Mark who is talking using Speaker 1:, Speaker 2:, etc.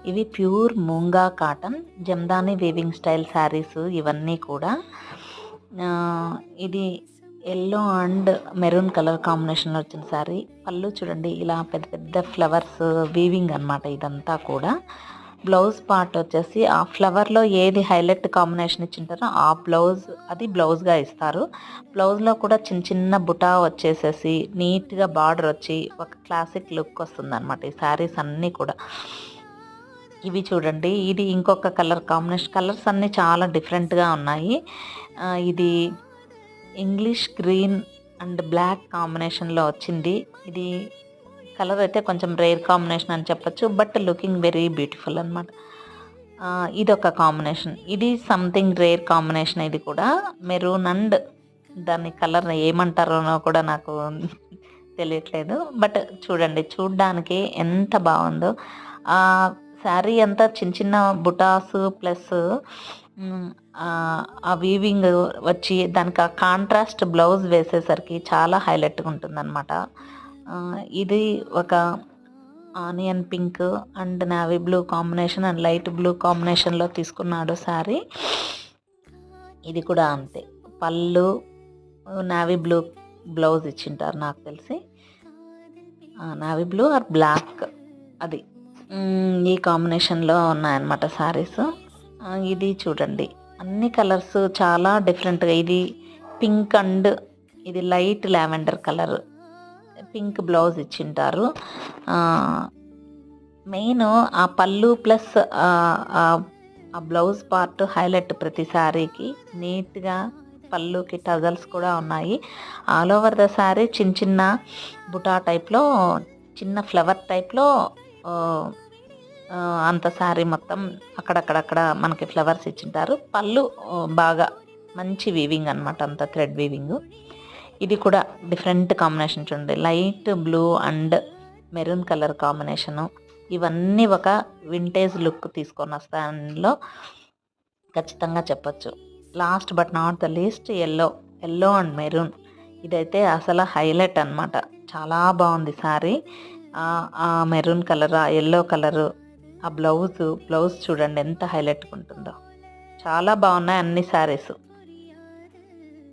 Speaker 1: ఇవి pure మూంగా cotton Jamdani weaving style saris ఇవన్నీ కూడా. ఇది ఎల్లో అండ్ మెరూన్ కలర్ కాంబినేషన్లో వచ్చిన శారీ. పళ్ళు చూడండి ఇలా పెద్ద పెద్ద ఫ్లవర్స్ వీవింగ్ అనమాట ఇదంతా కూడా. బ్లౌజ్ పార్ట్ వచ్చేసి ఆ ఫ్లవర్లో ఏది హైలైట్ కాంబినేషన్ ఇచ్చింటారో ఆ బ్లౌజ్ అది బ్లౌజ్గా ఇస్తారు. బ్లౌజ్లో కూడా చిన్న చిన్న బుటా వచ్చేసేసి నీట్గా బార్డర్ వచ్చి ఒక క్లాసిక్ లుక్ వస్తుంది అనమాట ఈ శారీస్ అన్నీ కూడా. ఇవి చూడండి ఇది ఇంకొక కలర్ కాంబినేషన్. కలర్స్ అన్నీ చాలా డిఫరెంట్గా ఉన్నాయి. ఇది ఇంగ్లీష్ గ్రీన్ అండ్ బ్లాక్ కాంబినేషన్లో వచ్చింది. ఇది కలర్ అయితే కొంచెం రేర్ కాంబినేషన్ అని చెప్పొచ్చు, బట్ లుకింగ్ వెరీ బ్యూటిఫుల్ అనమాట. ఇది ఒక కాంబినేషన్. ఇది సంథింగ్ రేర్ కాంబినేషన్. ఇది కూడా మెరూన్ అండ్ దాని కలర్ ఏమంటారో కూడా నాకు తెలియట్లేదు, బట్ చూడండి చూడ్డానికి ఎంత బాగుందో. శారీ అంతా చిన్న చిన్న బుటాస్ ప్లస్ ఆ వీవింగ్ వచ్చి దానికి ఆ కాంట్రాస్ట్ బ్లౌజ్ వేసేసరికి చాలా హైలైట్గా ఉంటుందన్నమాట. ఇది ఒక onion pink and navy blue combination and light blue కాంబినేషన్లో తీసుకున్నాడు శారీ. ఇది కూడా అంతే, పళ్ళు నావీ బ్లూ బ్లౌజ్ ఇచ్చింటారు నాకు తెలిసి, నావీ బ్లూ ఆర్ బ్లాక్ అది ఈ కాంబినేషన్లో ఉన్నాయన్నమాట శారీస్. ఇది చూడండి అన్ని కలర్స్ చాలా డిఫరెంట్గా. ఇది పింక్ అండ్ ఇది light lavender colour, pink blouse ఇచ్చింటారు. మెయిన్ ఆ పళ్ళు ప్లస్ ఆ బ్లౌజ్ పార్ట్ హైలైట్ ప్రతి శారీకి. నీట్గా పళ్ళుకి టజల్స్ కూడా ఉన్నాయి. ఆల్ ఓవర్ ద శారీ చిన్న చిన్న బుటా టైప్లో చిన్న ఫ్లవర్ టైప్లో అంత శారీ మొత్తం అక్కడక్కడక్కడ మనకి ఫ్లవర్స్ ఇచ్చింటారు. పళ్ళు బాగా మంచి వీవింగ్ అనమాట, అంత థ్రెడ్ వీవింగ్. ఇది కూడా డిఫరెంట్ కాంబినేషన్ చూడండి, light blue and maroon colour combination. ఇవన్నీ ఒక వింటేజ్ లుక్ తీసుకొని వస్తాలో ఖచ్చితంగా చెప్పచ్చు. Last but not the least yellow and maroon. ఇదైతే అసలు హైలైట్ అనమాట, చాలా బాగుంది శారీ. ఆ మెరూన్ కలర్, ఆ ఎల్లో కలరు, ఆ బ్లౌజ్ చూడండి ఎంత హైలైట్గా ఉంటుందో. చాలా బాగున్నాయి అన్ని శారీస్.